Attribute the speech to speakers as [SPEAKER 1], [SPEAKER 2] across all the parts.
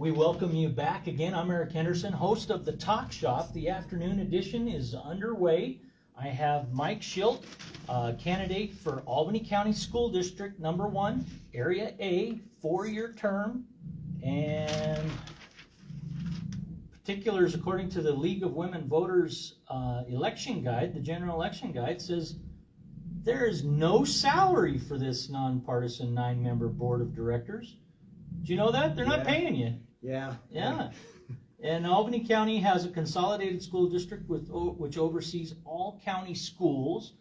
[SPEAKER 1] We welcome you back again. I'm Eric Henderson, host of the Talk Shop. The afternoon edition is underway. I have Mike Schilt, candidate for Albany County School District number 1, Area A, 4-year term, and particulars according to the League of Women Voters election guide, the general election guide, says there is no salary for this nonpartisan 9-member board of directors. Do you know that? They're not paying you. Yeah. And Albany County has a consolidated school district which oversees all county schools.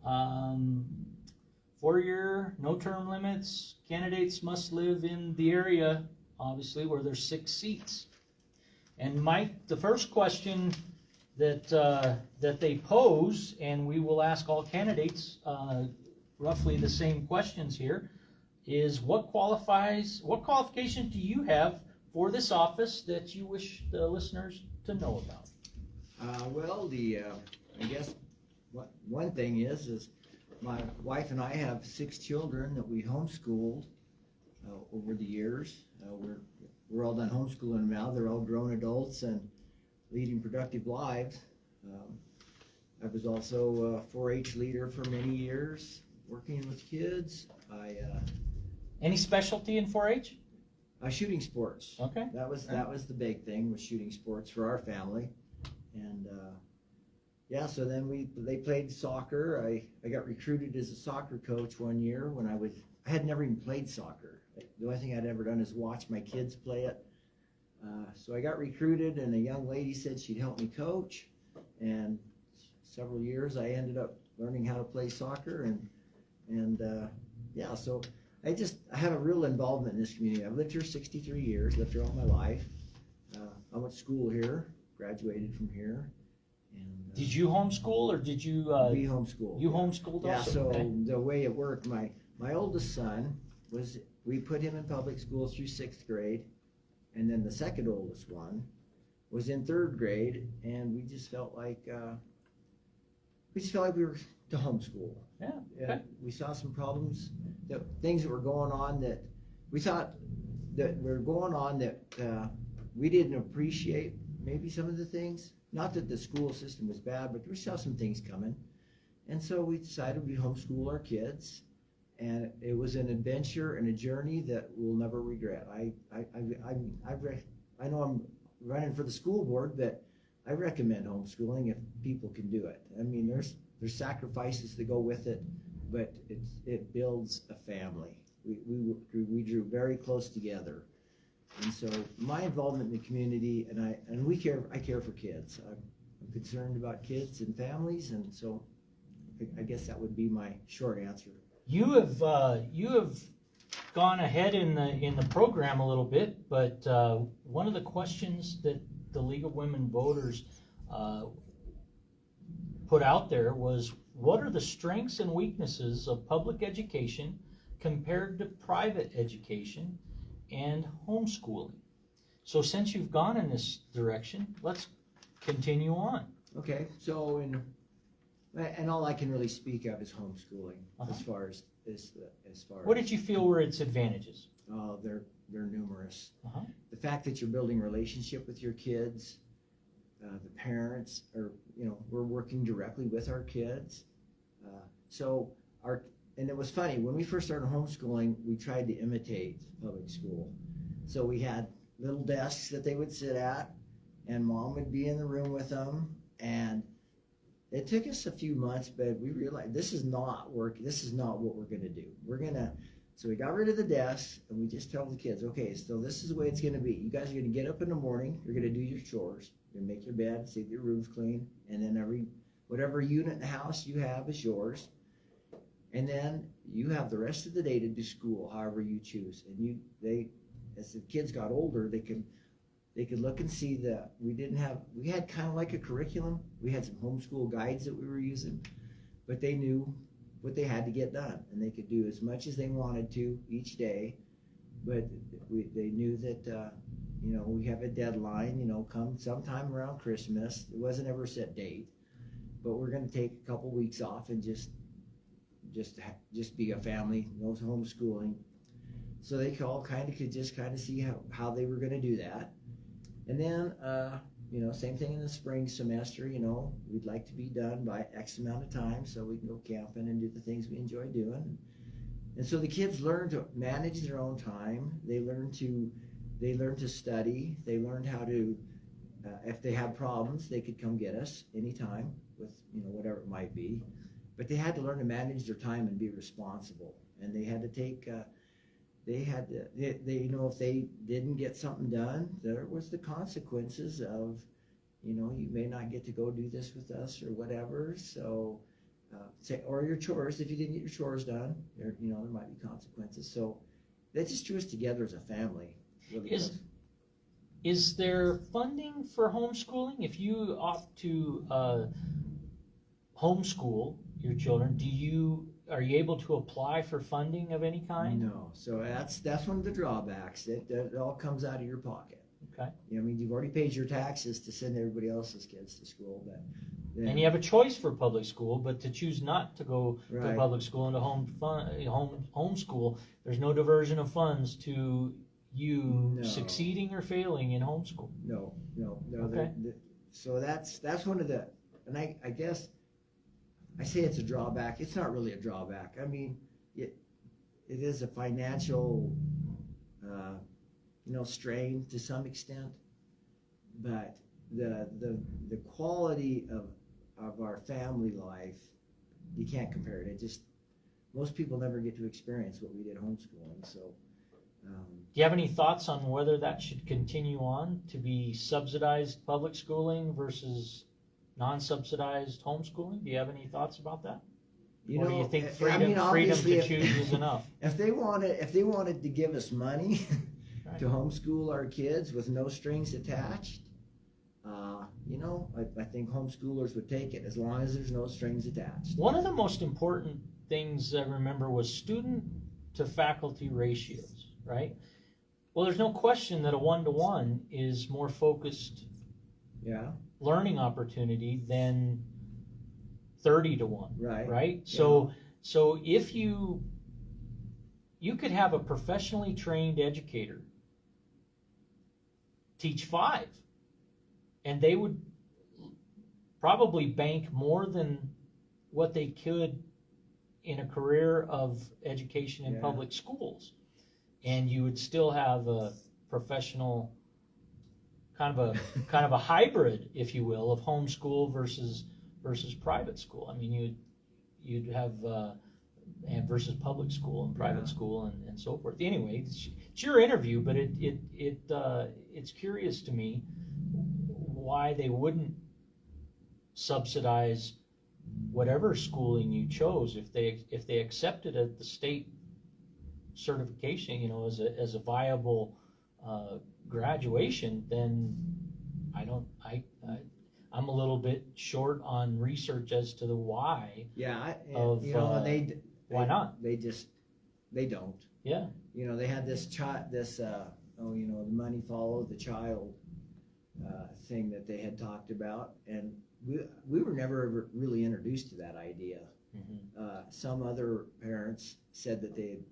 [SPEAKER 1] 4-year, no term limits. Candidates must live in the area, obviously, where there's 6 seats. And Mike, the first question that they pose, and we will ask all candidates roughly the same questions here, is what qualifications do you have for this office that you wish the listeners to know about?
[SPEAKER 2] I guess one thing is my wife and I have 6 children that we homeschooled over the years. We're all done homeschooling now. They're all grown adults and leading productive lives. I was also a 4-H leader for many years, working with kids.
[SPEAKER 1] Any specialty in 4-H?
[SPEAKER 2] Shooting sports.
[SPEAKER 1] Okay.
[SPEAKER 2] That was the big thing, was shooting sports for our family. And so then they played soccer. I got recruited as a soccer coach one year when I had never even played soccer. The only thing I'd ever done is watch my kids play it. So I got recruited, and a young lady said she'd help me coach. And several years I ended up learning how to play soccer, so I have a real involvement in this community. I've lived here 63 years, lived here all my life. I went to school here, graduated from here. And
[SPEAKER 1] did you homeschool, or did you?
[SPEAKER 2] We homeschooled.
[SPEAKER 1] You homeschooled also?
[SPEAKER 2] Yeah, so the way it worked, my oldest son we put him in public school through 6th grade, and then the second oldest one was in 3rd grade, and we just felt like we were to homeschool.
[SPEAKER 1] Yeah. Okay.
[SPEAKER 2] We saw some problems, things that were going on that we thought that were going on that we didn't appreciate. Maybe some of the things. Not that the school system was bad, but we saw some things coming, and so we decided we'd homeschool our kids. And it was an adventure and a journey that we'll never regret. I know I'm running for the school board, but I recommend homeschooling if people can do it. I mean, there's sacrifices that go with it, but it builds a family. We drew very close together, and so my involvement in the community, I care for kids. I'm concerned about kids and families, and so I guess that would be my short answer.
[SPEAKER 1] You have gone ahead in the program a little bit, but one of the questions that the League of Women Voters put out there was, what are the strengths and weaknesses of public education compared to private education and homeschooling? So since you've gone in this direction, let's continue on.
[SPEAKER 2] Okay, so and all I can really speak of is homeschooling. As far as
[SPEAKER 1] what did you feel were its advantages?
[SPEAKER 2] They're numerous. The fact that you're building a relationship with your kids, the parents we're working directly with our kids. And it was funny, when we first started homeschooling, we tried to imitate public school. So we had little desks that they would sit at, and mom would be in the room with them, and it took us a few months, but we realized this is not work. This is not what we're going to do. So we got rid of the desks, and we just tell the kids, okay, so this is the way it's going to be. You guys are going to get up in the morning. You're going to do your chores. You're going to make your bed, see if your room's clean, and then whatever unit in the house you have is yours. And then you have the rest of the day to do school, however you choose. And as the kids got older, they could look and see that we had kind of like a curriculum. We had some homeschool guides that we were using, but they knew what they had to get done, and they could do as much as they wanted to each day, but they knew that we have a deadline, come sometime around Christmas. It wasn't ever a set date, but we're going to take a couple weeks off and just be a family, no homeschooling. so they all could just see how they were going to do that. And then, same thing in the spring semester, we'd like to be done by X amount of time so we can go camping and do the things we enjoy doing. And so the kids learn to manage their own time. They learn to study. They learned how to, if they have problems, they could come get us anytime with, whatever it might be. But they had to learn to manage their time and be responsible. And they had to take, if they didn't get something done, there was the consequences of, you may not get to go do this with us or whatever. So, or your chores, if you didn't get your chores done, there might be consequences. So that just drew us together as a family. Really
[SPEAKER 1] Is there funding for homeschooling? If you opt to homeschool your children, are you able to apply for funding of any kind?
[SPEAKER 2] No. So that's one of the drawbacks. That all comes out of your pocket.
[SPEAKER 1] Okay.
[SPEAKER 2] You've already paid your taxes to send everybody else's kids to school, but
[SPEAKER 1] and you have a choice for public school, but to choose not to go to public school and to homeschool, there's no diversion of funds to you succeeding or failing in homeschool.
[SPEAKER 2] No.
[SPEAKER 1] Okay.
[SPEAKER 2] So that's one of the, and I guess I say it's a drawback. It's not really a drawback. I mean, it is a financial, strain to some extent, but the quality of our family life, you can't compare it. Most people never get to experience what we did homeschooling. So,
[SPEAKER 1] do you have any thoughts on whether that should continue on to be subsidized public schooling versus non-subsidized homeschooling? Do you have any thoughts about that? Or do you think freedom to choose is enough?
[SPEAKER 2] If they wanted to give us money to homeschool our kids with no strings attached, I think homeschoolers would take it as long as there's no strings attached.
[SPEAKER 1] One of the most important things I remember was student to faculty ratios, right? Well, there's no question that a 1-to-1 is more focused learning opportunity than 30-to-1, right? So if you could have a professionally trained educator teach 5, and they would probably bank more than what they could in a career of education in public schools, and you would still have a professional kind of a hybrid, if you will, of homeschool versus private school. I mean, you'd have versus public school and private school and so forth. Anyway, it's your interview, but it's curious to me why they wouldn't subsidize whatever schooling you chose if they accepted it, the state certification, as a viable graduation. Then I'm a little bit short on research as to the why. Why not?
[SPEAKER 2] They don't.
[SPEAKER 1] Yeah.
[SPEAKER 2] They had this the money follow the child thing that they had talked about, and we were never ever really introduced to that idea. Mm-hmm. Some other parents said that they had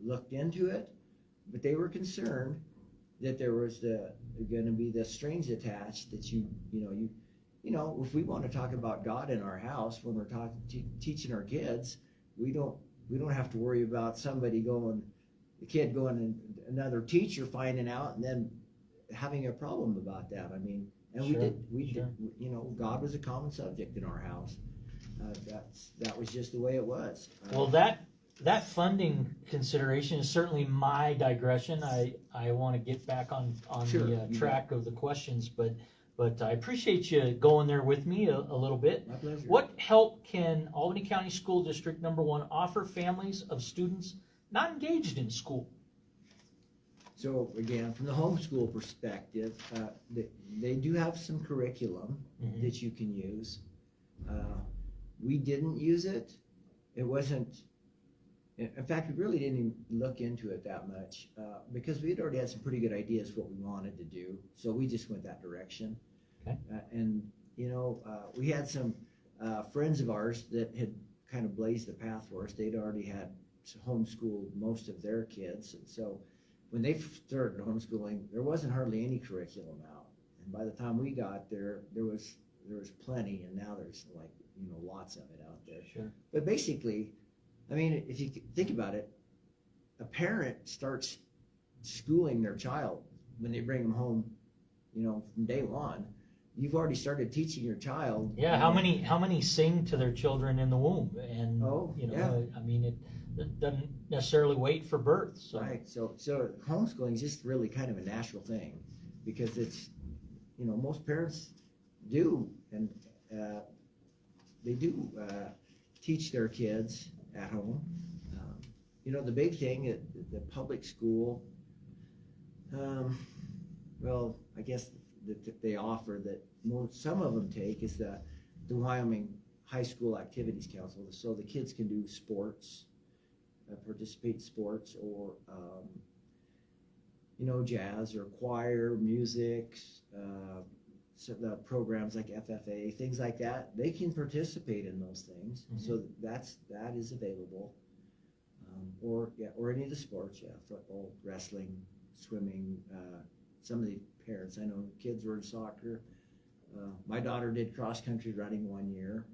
[SPEAKER 2] looked into it, but they were concerned that there was going to be the strings attached that if we want to talk about God in our house when we're teaching our kids, we don't have to worry about the kid going and another teacher finding out and then having a problem about that. I mean, and we did, God was a common subject in our house. That was just the way it was.
[SPEAKER 1] Well, that funding consideration is certainly my digression. I want to get back on the track of the questions, but I appreciate you going there with me a little bit.
[SPEAKER 2] My pleasure.
[SPEAKER 1] What help can Albany County School District number 1 offer families of students not engaged in school?
[SPEAKER 2] So again, from the homeschool perspective, they do have some curriculum that you can use. We didn't use it. It wasn't. In fact, we really didn't even look into it that much because we had already had some pretty good ideas what we wanted to do. So we just went that direction.
[SPEAKER 1] Okay.
[SPEAKER 2] We had some friends of ours that had kind of blazed the path for us. They'd already had homeschooled most of their kids. And so when they started homeschooling, there wasn't hardly any curriculum out. And by the time we got there, there was plenty, and now there's like, lots of it out there.
[SPEAKER 1] Sure.
[SPEAKER 2] But basically, I mean, if you think about it, a parent starts schooling their child when they bring them home, from day one. You've already started teaching your child.
[SPEAKER 1] Yeah, how many sing to their children in the womb? And
[SPEAKER 2] yeah.
[SPEAKER 1] I mean, it doesn't necessarily wait for birth. So.
[SPEAKER 2] Right. So homeschooling is just really kind of a natural thing, because it's, most parents do, and they do teach their kids at home. The big thing at the public school, well, I guess that they offer that some of them take is the Wyoming High School Activities Council. So the kids can do sports, participate in sports, or jazz or choir, music, so the programs like FFA, things like that. They can participate in those things. Mm-hmm. So that is available, or any of the sports, football, wrestling, swimming. Some of the parents, I know kids were in soccer. My daughter did cross-country running 1 year.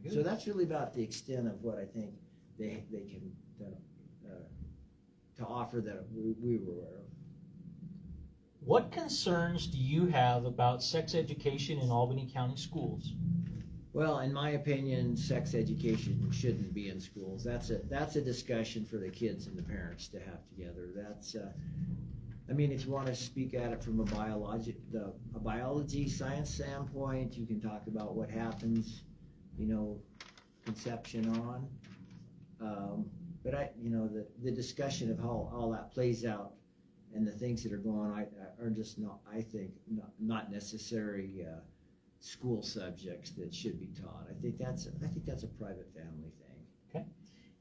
[SPEAKER 2] So that's really about the extent of what I think they can to offer that we were aware of.
[SPEAKER 1] What concerns do you have about sex education in Albany County schools?
[SPEAKER 2] Well, in my opinion, sex education shouldn't be in schools. That's a discussion for the kids and the parents to have together. That's, I mean, if you want to speak at it from a biology science standpoint, you can talk about what happens, conception on. But the discussion of how all that plays out and the things that are going on are just not, I think, not necessary school subjects that should be taught. I think that's a private family thing.
[SPEAKER 1] Okay.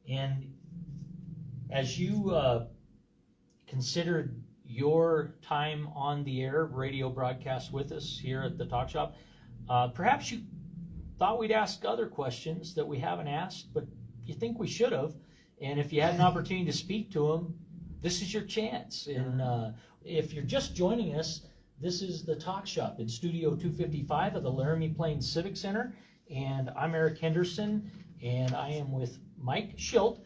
[SPEAKER 1] And as you considered your time on the air radio broadcast with us here at the Talk Shop, perhaps you thought we'd ask other questions that we haven't asked, but you think we should have. And if you had an opportunity to speak to them, this is your chance. And if you're just joining us, this is the Talk Shop in Studio 255 of the Laramie Plains Civic Center. And I'm Eric Henderson, and I am with Mike Schilt,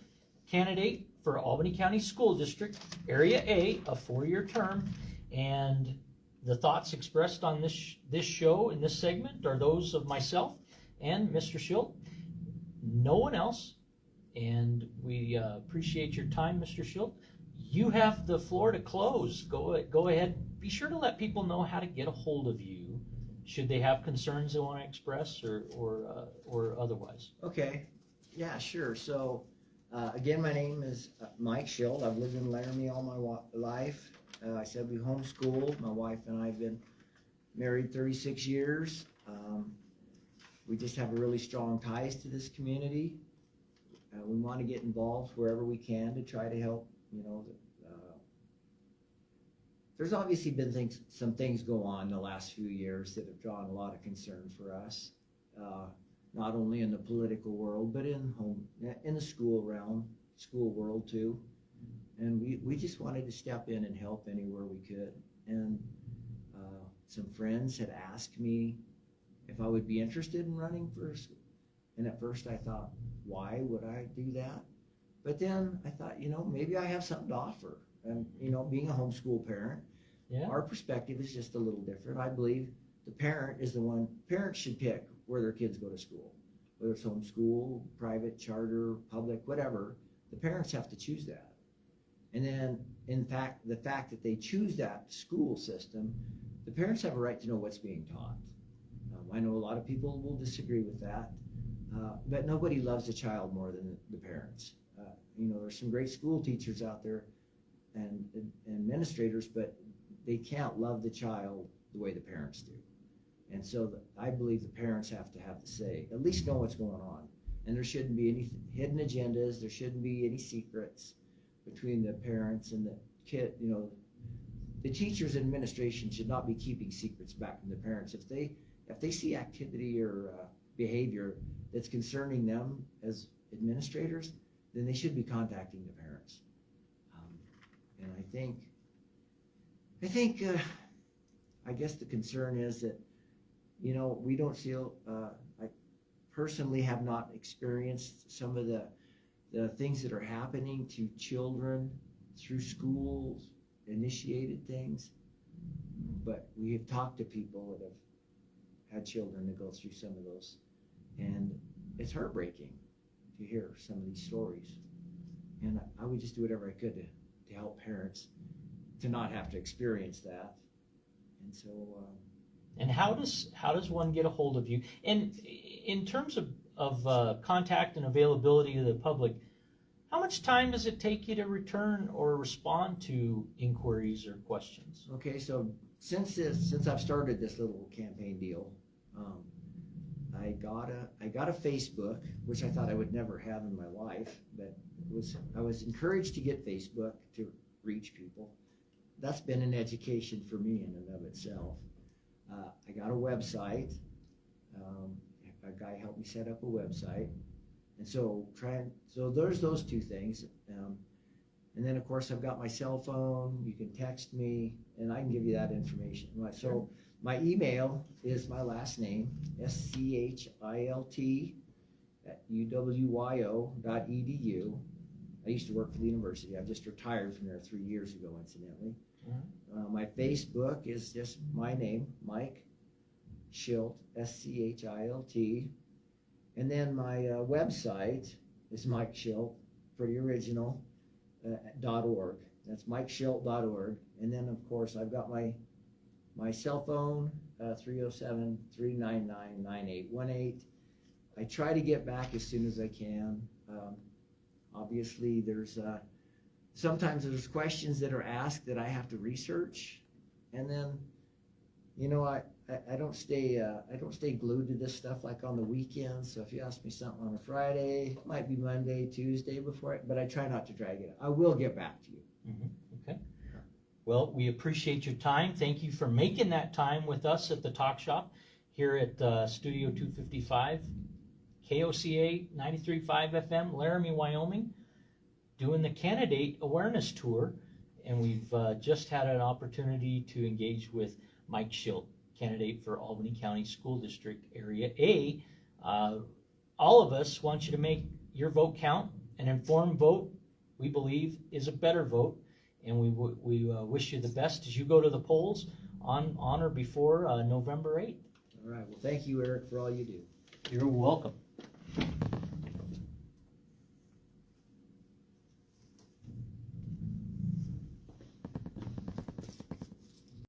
[SPEAKER 1] candidate for Albany County School District, Area A, a 4-year term. And the thoughts expressed on this show in this segment are those of myself and Mr. Schilt, no one else. And we appreciate your time, Mr. Schilt. You have the floor to close. Go ahead. Be sure to let people know how to get a hold of you, should they have concerns they want to express or otherwise.
[SPEAKER 2] Okay. Yeah, sure. So, again, my name is Mike Schilt. I've lived in Laramie all my life. I said we homeschooled. My wife and I have been married 36 years. We just have really strong ties to this community. We want to get involved wherever we can to try to help. There's obviously been some things go on the last few years that have drawn a lot of concern for us, not only in the political world, but in the school realm, school world too. And we just wanted to step in and help anywhere we could. And some friends had asked me if I would be interested in running for school. And at first I thought, why would I do that? But then I thought, maybe I have something to offer. And, being a homeschool parent, our perspective is just a little different. I believe the parent is the one, parents should pick where their kids go to school. Whether it's homeschool, private, charter, public, whatever, the parents have to choose that. And then, in fact, the fact that they choose that school system, the parents have a right to know what's being taught. I know a lot of people will disagree with that, but nobody loves a child more than the parents. There's some great school teachers out there and administrators, but they can't love the child the way the parents do. And so I believe the parents have to have the say, at least know what's going on. And there shouldn't be any hidden agendas. There shouldn't be any secrets between the parents and the kid. The teachers and administration should not be keeping secrets back from the parents. If they see activity or behavior that's concerning them as administrators, then they should be contacting the parents. And I guess the concern is that, you know, we don't feel, I personally have not experienced some of the things that are happening to children through schools, initiated things, but we have talked to people that have had children that go through some of those, and it's heartbreaking to hear some of these stories. And I would just do whatever I could to help parents to not have to experience that. And so
[SPEAKER 1] And how does one get a hold of you? And in terms of contact and availability to the public, how much time does it take you to return or respond to inquiries or questions?
[SPEAKER 2] okay, so since I've started this little campaign deal, I got a Facebook, which I thought I would never have in my life, but I was encouraged to get Facebook to reach people. That's been an education for me in and of itself. I got a website. A guy helped me set up a website, and so there's those two things. And then of course I've got my cell phone. You can text me, and I can give you that information. So my email is my last name, schilt@uwyo.edu. I used to work for the university. I've just retired from there 3 years ago, incidentally. My Facebook is just my name, Mike Schilt, Schilt. And then my website is Mike Schilt, pretty original, .org. That's MikeSchilt.org. And then of course I've got my cell phone, 307-399-9818. I try to get back as soon as I can. Obviously sometimes there's questions that are asked that I have to research, and then, you know, I don't stay glued to this stuff like on the weekends. So if you ask me something on a Friday, it might be Monday, Tuesday but I try not to drag it out. I will get back to you.
[SPEAKER 1] Okay. Well, we appreciate your time. Thank you for making that time with us at the Talk Shop here at Studio 255, KOCA 93.5 FM, Laramie, Wyoming, doing the candidate awareness tour. And we've just had an opportunity to engage with Mike Schilt, candidate for Albany County School District Area A. All of us want you to make your vote count. An informed vote, we believe, is a better vote, and we wish you the best as you go to the polls on or before November 8th.
[SPEAKER 2] All right. Well, thank you, Eric, for all you do.
[SPEAKER 1] You're welcome.